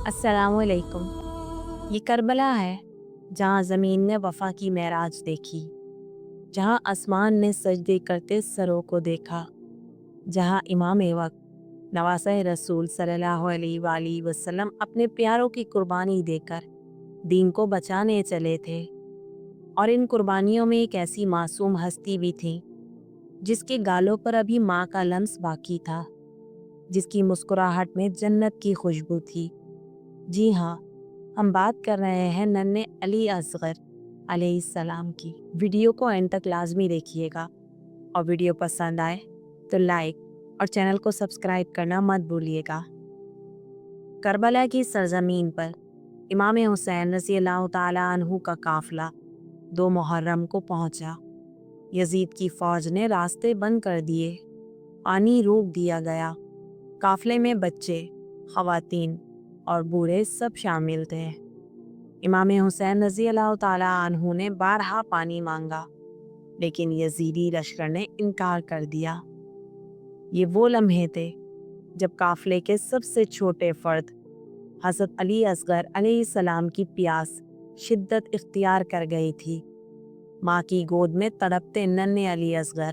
अस्सलामुअलैकुम। ये करबला है जहाँ ज़मीन ने वफ़ा की मेराज देखी, जहाँ आसमान ने सजदे करते सरों को देखा, जहाँ इमाम वक्त नवासे रसूल सल्लल्लाहु अलैहि वसल्लम अपने प्यारों की कुर्बानी देकर दीन को बचाने चले थे। और इन कुर्बानियों में एक ऐसी मासूम हस्ती भी थी जिसके गालों पर अभी माँ का लम्स बाकी था, जिसकी मुस्कुराहट में जन्नत की खुशबू थी। जी हाँ, हम बात कर रहे हैं नन्हे अली असगर अलैहिस्सलाम की। वीडियो को एंड तक लाजमी देखिएगा और वीडियो पसंद आए तो लाइक और चैनल को सब्सक्राइब करना मत भूलिएगा। करबला की सरजमीन पर इमाम हुसैन रज़ियल्लाहु ताला अन्हु का काफिला 2 मुहर्रम को पहुंचा। यजीद की फौज ने रास्ते बंद कर दिए, पानी रोक दिया गया। काफिले में बच्चे, खवातीन और बूढ़े सब शामिल थे। इमाम हुसैन रज़ियल्लाहु ताला अन्हु ने बारहा पानी मांगा, लेकिन यजीदी लश्कर ने इनकार कर दिया। ये वो लम्हे थे जब काफिले के सबसे छोटे फर्द हज़रत अली असगर अलैहिस्सलाम की प्यास शिद्दत इख्तियार कर गई थी। माँ की गोद में तड़पते नन्हे अली असगर,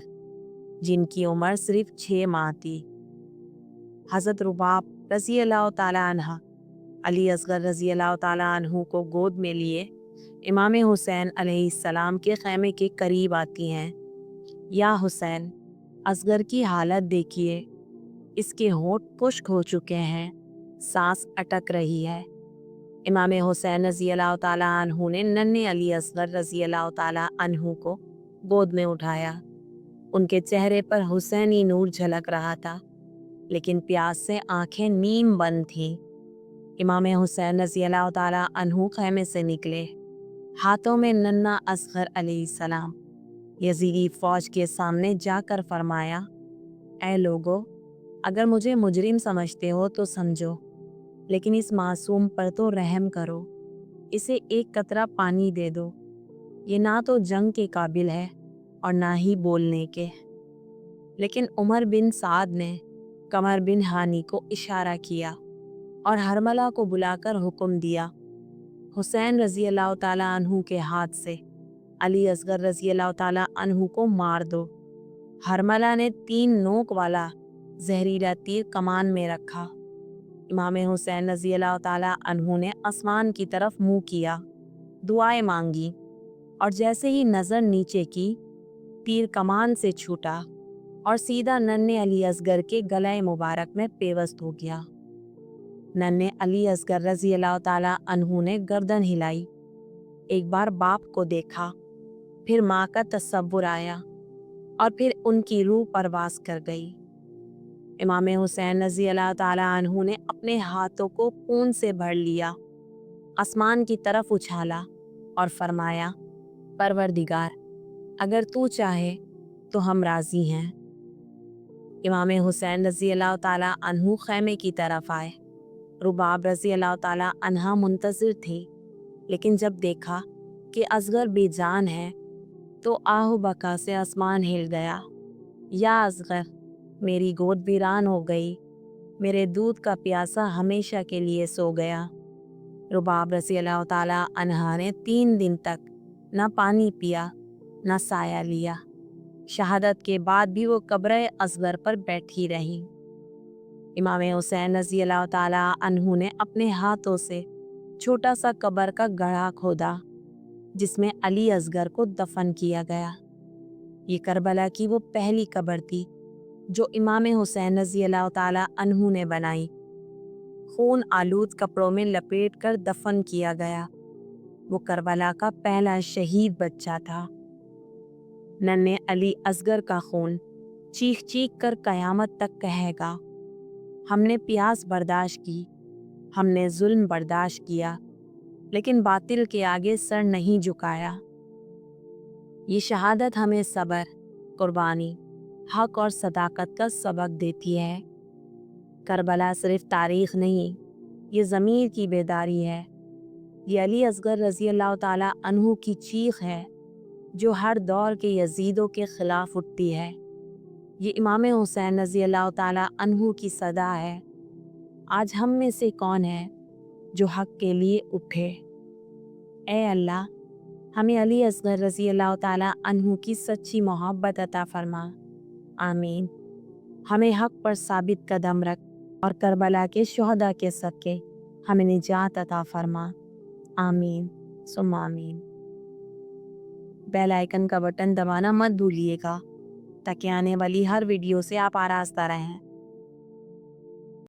जिनकी उम्र सिर्फ 6 माह थी। हज़रत रुबाब रज़ियल्लाहु ताला अन्हा अली असगर रज़ियल्लाहु ताला अन्हु को गोद में लिए इमाम हुसैन अलैहिस्सलाम के खैमे के करीब आती हैं। या हुसैन, असगर की हालत देखिए, इसके होंठ खुश्क हो चुके हैं, सांस अटक रही है। इमाम हुसैन रज़ियल्लाहु ताला अन्हु ने नन्हे अली असगर रज़ियल्लाहु ताला अन्हु को गोद में उठाया। उनके चेहरे पर हुसैनी नूर झलक रहा था, लेकिन प्यास से आंखें नीम बंद थीं। इमाम हुसैन रज़ियल्लाहु ताला अन्हु खैमे से निकले, हाथों में नन्हा असगर अलैहिस्सलाम। यजीदी फौज के सामने जाकर फरमाया, ऐ लोगो, अगर मुझे मुजरिम समझते हो तो समझो, लेकिन इस मासूम पर तो रहम करो। इसे एक कतरा पानी दे दो। ये ना तो जंग के काबिल है और ना ही बोलने के। लेकिन उमर बिन साद ने कमर बिन हानी को इशारा किया और हरमला को बुलाकर हुक्म दिया, हुसैन रज़ियल्लाहु ताला अन्हु के हाथ से अली असगर रज़ियल्लाहु ताला अन्हु को मार दो। हरमला ने 3 नोक वाला जहरीला तीर कमान में रखा। इमाम हुसैन रज़ियल्लाहु ताला अन्हु ने आसमान की तरफ मुंह किया, दुआएं मांगी, और जैसे ही नज़र नीचे की, तीर कमान से छूटा और सीधा नन्हे अली असगर के गले मुबारक में पेवस्त हो गया। नन्हे अली असगर रज़ियल्लाहु ताला अन्हु ने गर्दन हिलाई। एक बार बाप को देखा, फिर माँ का तसव्वुर आया और फिर उनकी रूह परवास कर गई। इमाम हुसैन रज़ियल्लाहु ताला अन्हु ने अपने हाथों को खून से भर लिया, आसमान की तरफ उछाला और फरमाया, परवरदिगार, अगर तू चाहे तो हम राज़ी हैं। इमाम हुसैन रज़ियल्लाहु ताला अन्हु खैमे की तरफ आए। रुबाब रज़ियल्लाहु ताला अन्हा मुंतज़िर थी, लेकिन जब देखा कि असगर बेजान है तो आहू बका से आसमान हिल गया। या असगर, मेरी गोद वीरान हो गई, मेरे दूध का प्यासा हमेशा के लिए सो गया। रुबाब रज़ियल्लाहु ताला अन्हा ने 3 दिन तक ना पानी पिया, ना साया लिया। शहादत के बाद भी वो कब्र असगर पर बैठी रही। इमाम हुसैन रज़ियल्लाहु ताला अन्हु ने अपने हाथों से छोटा सा कब्र का गड्ढा खोदा, जिसमें अली असगर को दफन किया गया। ये करबला की वो पहली कब्र थी जो इमाम हुसैन रज़ियल्लाहु ताला अन्हु ने बनाई। खून आलूद कपड़ों में लपेट कर दफन किया गया। वो करबला का पहला शहीद बच्चा था। नन्हे अली असगर का खून चीख चीख कर कयामत तक कहेगा, हमने प्यास बर्दाश्त की, हमने जुल्म बर्दाश्त किया, लेकिन बातिल के आगे सर नहीं झुकाया। ये शहादत हमें सब्र, कुर्बानी, हक और सदाकत का सबक देती है। करबला सिर्फ तारीख नहीं, ये ज़मीर की बेदारी है। ये अली असगर रज़ियल्लाहु ताला अन्हु की चीख है जो हर दौर के यजीदों के खिलाफ उठती है। ये इमाम हुसैन रज़ियल्लाहु ताला अन्हु की सदा है। आज हम में से कौन है جو حق کے لیے اٹھے۔ اے اللہ، ہمیں علی اصغر رضی اللہ تعالیٰ عنہ کی سچی محبت عطا فرما۔ آمین۔ ہمیں حق پر ثابت قدم رکھ اور کربلا کے شہداء کے صدقے ہمیں نجات عطا فرما۔ آمین ثم آمین۔ بیل آئیکن کا بٹن دبانا مت بھولیے گا تاکہ آنے والی ہر ویڈیو سے آپ آراستہ رہیں۔